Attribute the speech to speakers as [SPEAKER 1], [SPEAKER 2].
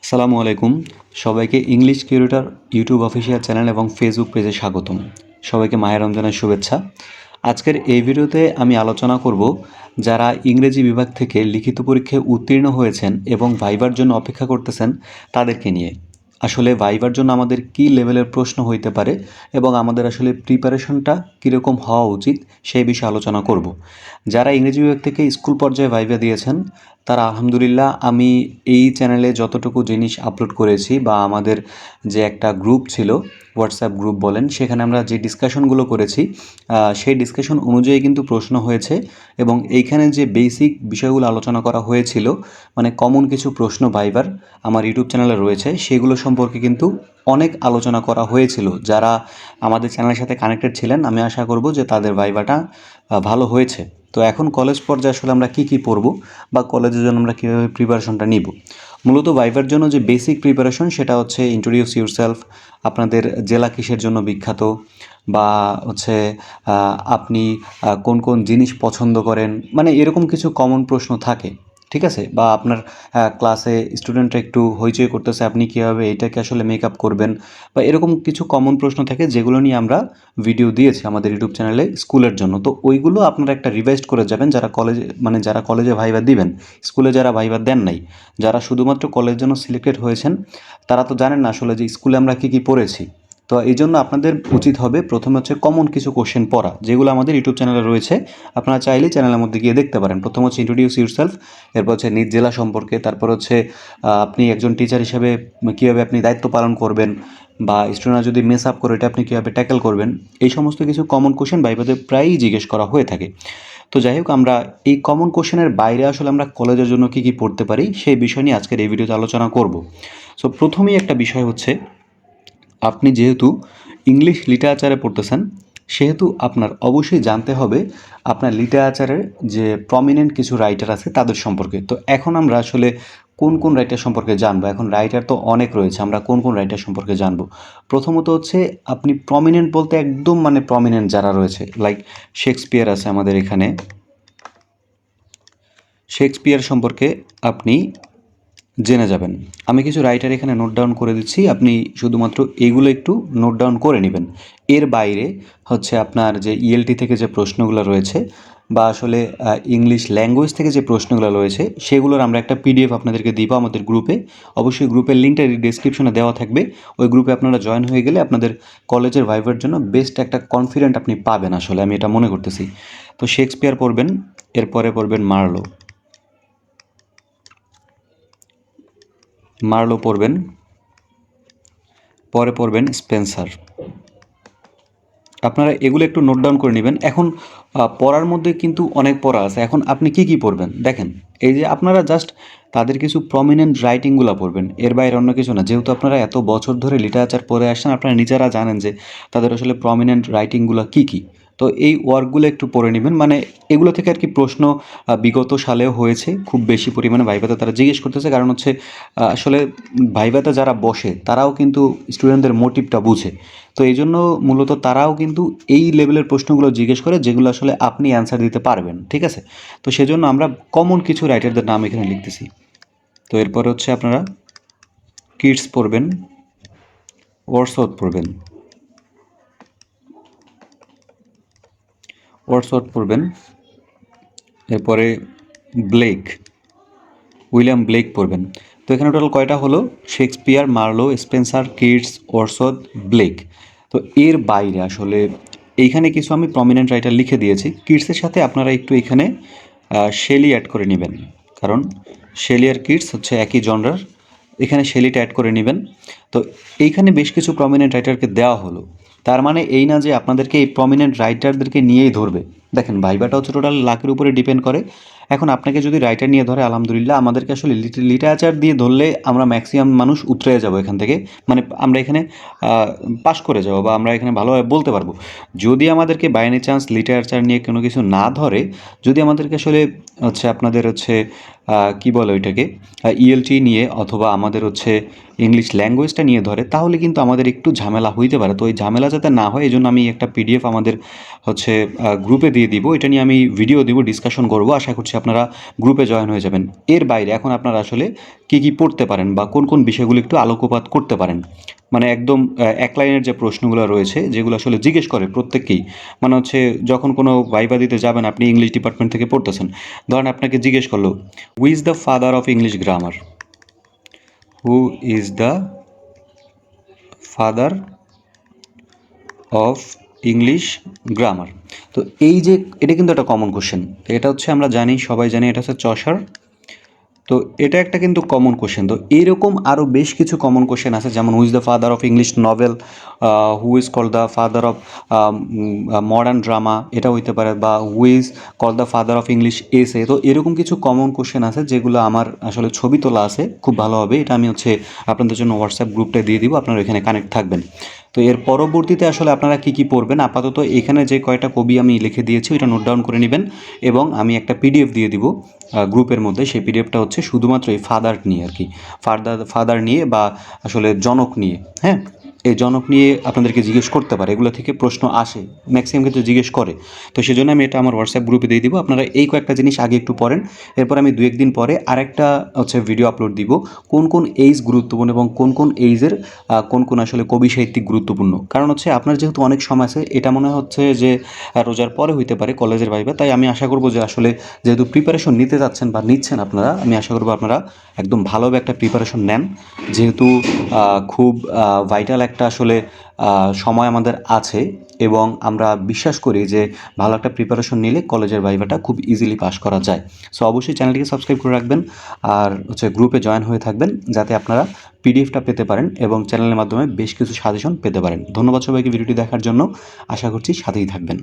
[SPEAKER 1] আসসালামু আলাইকুম। সবাইকে English curator YouTube official channel এবং ফেসবুক পেজে স্বাগতম। সবাইকে মাহে রমজানের শুভেচ্ছা। আজকের এই ভিডিওতে আমি আলোচনা করব যারা ইংরেজি বিভাগ থেকে লিখিত পরীক্ষায় উত্তীর্ণ হয়েছেন এবং ভাইবার জন্য অপেক্ষা করতেছেন তাদেরকে নিয়ে। আসলে ভাইবার জন্য আমাদের কী লেভেলের প্রশ্ন হইতে পারে এবং আমাদের আসলে প্রিপারেশনটা কীরকম হওয়া উচিত সেই বিষয়ে আলোচনা করব। যারা ইংরেজি বিভাগ থেকে স্কুল পর্যায়ে ভাইভা দিয়েছেন তারা আলহামদুলিল্লাহ, আমি এই চ্যানেলে যতটুকু জিনিস আপলোড করেছি বা আমাদের যে একটা গ্রুপ ছিল, হোয়াটসঅ্যাপ গ্রুপ বলেন, সেখানে আমরা যে ডিসকাশনগুলো করেছি সেই ডিসকাশন অনুযায়ী কিন্তু প্রশ্ন হয়েছে এবং এইখানে যে বেসিক বিষয়গুলো আলোচনা করা হয়েছিল, মানে কমন কিছু প্রশ্ন ভাইবার আমার ইউটিউব চ্যানেলে রয়েছে, সেগুলো সম্পর্কে কিন্তু অনেক আলোচনা করা হয়েছিল। যারা আমাদের চ্যানেলের সাথে কানেক্টেড ছিলেন, আমি আশা করব যে তাদের ভাইবাটা ভালো হয়েছে। তো এখন কলেজ পর্যায়ে আসলে আমরা কী কী পড়ব বা কলেজের জন্য আমরা কীভাবে প্রিপারেশনটা নিব। মূলত ভাইবার জন্য যে বেসিক প্রিপারেশন সেটা হচ্ছে ইন্ট্রোডিউস ইউরসেলফ, আপনাদের জেলা কিসের জন্য বিখ্যাত, বা হচ্ছে আপনি কোন কোন জিনিস পছন্দ করেন, মানে এরকম কিছু কমন প্রশ্ন থাকে, ঠিক আছে। বা আপনার ক্লাসে স্টুডেন্টরা একটু হইচই করতেছে, আপনি কীভাবে এইটাকে আসলে মেকআপ করবেন, বা এরকম কিছু কমন প্রশ্ন থাকে যেগুলো নিয়ে আমরা ভিডিও দিয়েছি আমাদের ইউটিউব চ্যানেলে স্কুলের জন্য। তো ওইগুলো আপনারা একটা রিভাইজ করে যাবেন যারা কলেজে, মানে যারা কলেজে ভাইবা দিবেন। স্কুলে যারা ভাইবা দেন নাই, যারা শুধুমাত্র কলেজের জন্য সিলেক্টেড হয়েছেন, তারা তো জানেন না আসলে যে স্কুলে আমরা কী কী পড়েছি। তো এই জন্য আপনাদের উচিত হবে প্রথমে হচ্ছে কমন কিছু কোশ্চেন পড়া, যেগুলো আমাদের ইউটিউব চ্যানেলে রয়েছে। আপনারা চাইলে চ্যানেলের মধ্যে গিয়ে দেখতে পারেন। প্রথম হচ্ছে ইন্ট্রোডিউস ইউরসেলফ, এরপর হচ্ছে নিজ জেলা সম্পর্কে, তারপর হচ্ছে আপনি একজন টিচার হিসেবে কীভাবে আপনি দায়িত্ব পালন করবেন, বা স্টুডেন্টরা যদি মেস আপ করে এটা আপনি কীভাবে ট্যাকেল করবেন। এই সমস্ত কিছু কমন কোশ্চেন ভাইভাতে প্রায়ই জিজ্ঞেস করা হয়ে থাকে। তো যাই হোক, আমরা এই কমন কোশ্চেনের বাইরে আসলে আমরা কলেজের জন্য কী কী পড়তে পারি সেই বিষয় নিয়ে আজকের এই ভিডিওতে আলোচনা করব। সো প্রথমেই একটা বিষয় হচ্ছে, আপনি যেহেতু ইংলিশ লিটারেচারে পড়তেছেন, সেহেতু আপনার অবশ্যই জানতে হবে আপনার লিটারেচারের যে প্রমিনেন্ট কিছু রাইটার আছে তাদের সম্পর্কে। তো এখন আমরা আসলে কোন কোন রাইটার সম্পর্কে জানবো? এখন রাইটার তো অনেক রয়েছে, আমরা কোন কোন রাইটার সম্পর্কে জানবো? প্রথমত হচ্ছে, আপনি প্রমিনেন্ট বলতে একদম মানে প্রমিনেন্ট যারা রয়েছে, লাইক শেক্সপিয়ার আছে আমাদের এখানে। শেক্সপিয়ার সম্পর্কে আপনি জেনে যাবেন। আমি কিছু রাইটার এখানে নোট ডাউন করে দিচ্ছি, আপনি শুধুমাত্র এগুলো একটু নোট ডাউন করে নেবেন। এর বাইরে হচ্ছে আপনার যে ইএলটি থেকে যে প্রশ্নগুলো রয়েছে, বা আসলে ইংলিশ ল্যাঙ্গুয়েজ থেকে যে প্রশ্নগুলো রয়েছে, সেগুলোর আমরা একটা পিডিএফ আপনাদেরকে দিব আমাদের গ্রুপে। অবশ্যই গ্রুপের লিঙ্কটা ডেসক্রিপশনে দেওয়া থাকবে। ওই গ্রুপে আপনারা জয়েন হয়ে গেলে আপনাদের কলেজের ভাইবার জন্য বেস্ট একটা কনফিডেন্ট আপনি পাবেন, আসলে আমি এটা মনে করতেছি। তো শেক্সপিয়ার পড়বেন, এরপরে পড়বেন মার্লো পড়বেন, পরে পড়বেন স্পেন্সার। আপনারা এগুলো একটু নোট ডাউন করে নেবেন। এখন পড়ার মধ্যে কিন্তু অনেক পড়া আছে। এখন আপনি কি কি পড়বেন দেখেন, এই যে আপনারা জাস্ট তাদের কিছু প্রমিনেন্ট রাইটিংগুলো পড়বেন, এর বাইরে অন্য কিছু না। যেহেতু আপনারা এত বছর ধরে লিটারেচার পড়ে আসছেন, আপনারা নিজেরা জানেন যে তাদের আসলে প্রমিনেন্ট রাইটিংগুলো কী কী। তো এই ওয়ার্কগুলো একটু পড়ে নেবেন, মানে এগুলো থেকে আর কি প্রশ্ন বিগত সালেও হয়েছে খুব বেশি পরিমাণে। ভাইভাতে তারা জিজ্ঞেস করতেছে, কারণ হচ্ছে আসলে ভাইভাতে যারা বসে তারাও কিন্তু স্টুডেন্টদের মোটিভটা বুঝে। তো এই জন্য মূলত তারাও কিন্তু এই লেভেলের প্রশ্নগুলো জিজ্ঞেস করে যেগুলো আসলে আপনি অ্যান্সার দিতে পারবেন, ঠিক আছে। তো সেজন্য আমরা কমন কিছু রাইটারদের নাম এখানে লিখতেছি। তো এরপর হচ্ছে আপনারা কিটস পড়বেন, ওয়ার্ডসওয়ার্থ পড়বেন, এরপরে উইলিয়াম ব্লেক পড়বেন। তো এখানে টোটাল কয়টা হলো? Shakespeare, Marlowe, Spenser, Keats, Wordsworth, Blake. তো এর বাইরে আসলে এইখানে কিছু আমি প্রমিনেন্ট রাইটার লিখে দিয়েছি। কিটসের সাথে আপনারা একটু এখানে শেলি অ্যাড করে নেবেন, কারণ শেলি আর কিটস হচ্ছে একই জনরার। এখানে শেলিটা অ্যাড করে নেবেন। তো এইখানে বেশ কিছু প্রমিনেন্ট রাইটারকে দেওয়া হলো, তার মানে এই না যে আপনাদেরকে এই প্রমিনেন্ট রাইটারদেরকে নিয়েই ধরবে। দেখেন, ভাইবাটা হচ্ছে টোটাল লাখের উপরে ডিপেন্ড করে। এখন আপনাকে যদি রাইটার নিয়ে ধরে, আলহামদুলিল্লাহ। আমাদেরকে আসলে লিটারেচার দিয়ে ধরলে আমরা ম্যাক্সিমাম মানুষ উতরে যাব এখান থেকে, মানে আমরা এখানে পাশ করে যাব, বা আমরা এখানে ভালোভাবে বলতে পারবো। যদি আমাদেরকে বাই এনি চান্স লিটারেচার নিয়ে কোনো কিছু না ধরে, যদি আমাদেরকে আসলে হচ্ছে আপনাদের হচ্ছে কি বলে ওইটাকে ইএলটি নিয়ে অথবা আমাদের হচ্ছে ইংলিশ ল্যাঙ্গুয়েজটা নিয়ে ধরে, তাহলে কিন্তু আমাদের একটু ঝামেলা হইতে পারে। তো এই ঝামেলা যাতে না হয় এই জন্য আমি একটা পিডিএফ আমাদের হচ্ছে গ্রুপে দিয়ে দিব। এটা নিয়ে আমি ভিডিও দিব, ডিসকাশন করব। আশা করছি আপনারা গ্রুপে জয়েন হয়ে যাবেন। এর বাইরে এখন আপনারা আসলে কী কী পড়তে পারেন বা কোন কোন বিষয়গুলো একটু আলোকপাত করতে পারেন, মানে একদম এক লাইনের যে প্রশ্নগুলো রয়েছে যেগুলো আসলে জিজ্ঞেস করে প্রত্যেককেই, মানে হচ্ছে যখন কোনো ভাইবা দিতে যাবেন, আপনি ইংলিশ ডিপার্টমেন্ট থেকে পড়তেছেন, ধরেন আপনাকে জিজ্ঞেস করলো হু is the father of English grammar, who is the father of English grammar. তো এই যে এটা কিন্তু একটা কমন কোশ্চেন। এটা হচ্ছে আমরা জানি, সবাই জানি এটা হচ্ছে চসার। তো এটা একটা কিন্তু কমন কোশ্চেন। তো এরকম আরও বেশ কিছু কমন কোশ্চেন আছে, যেমন who is the father of English novel, who is called the father of modern drama, এটা হইতে পারে, বা who is called the father of English essay. তো এরকম কিছু কমন কোশ্চেন আছে যেগুলো আমার আসলে ছবি তোলা আছে, খুব ভালো হবে। এটা আমি হচ্ছে আপনাদের জন্য হোয়াটসঅ্যাপ গ্রুপটা দিয়ে দিব, আপনারা এখানে কানেক্ট থাকবেন। তো এর পরবর্তীতে আসলে আপনারা কী কী পড়বেন, আপাতত এখানে যে কয়টা কবি আমি লিখে দিয়েছি ওইটা নোট ডাউন করে নেবেন, এবং আমি একটা পিডিএফ দিয়ে দিব গ্রুপের মধ্যে। সেই পিডিএফটা হচ্ছে শুধুমাত্র এই ফাদার নিয়ে আর কি, ফাদার নিয়ে বা আসলে জনক নিয়ে। হ্যাঁ, এই জনক নিয়ে আপনাদেরকে জিজ্ঞেস করতে পারে, এগুলো থেকে প্রশ্ন আসে, ম্যাক্সিমাম ক্ষেত্রে জিজ্ঞেস করে। তো সেই জন্য আমি এটা আমার হোয়াটসঅ্যাপ গ্রুপে দিয়ে দিব। আপনারা এই কয়েকটা জিনিস আগে একটু পড়েন, এরপর আমি 2-1 দিন পরে আরেকটা হচ্ছে ভিডিও আপলোড দিব, কোন কোন এইজ গুরুত্বপূর্ণ এবং কোন কোন এইজের কোন কোন আসলে কবি সাহিত্যিক গুরুত্বপূর্ণ। কারণ হচ্ছে আপনার যেহেতু অনেক সময় আছে, এটা মনে হচ্ছে যে রোজার পরে হইতে পারে কলেজের ভাইবা, তাই আমি আশা করব যে আসলে যেহেতু প্রিপারেশন নিতে যাচ্ছেন বা নিচ্ছেন আপনারা, আমি আশা করব আপনারা একদম ভালোভাবে একটা প্রিপারেশন নেন, যেহেতু খুব ভাইটাল একটা আসলে সময় আমাদের আছে, এবং আমরা বিশ্বাস করি যে ভালো একটা প্রিপারেশন নিলে কলেজের ভাইভাটা খুব ইজিলি পাস করা যায়। সো অবশ্যই চ্যানেলটিকে সাবস্ক্রাইব করে রাখবেন, আর হচ্ছে গ্রুপে জয়েন হয়ে থাকবেন, যাতে আপনারা পিডিএফটা পেতে পারেন এবং চ্যানেলের মাধ্যমে বেশ কিছু সাজেশন পেতে পারেন। ধন্যবাদ সবাইকে ভিডিওটি দেখার জন্য, আশা করছি সাথেই থাকবেন।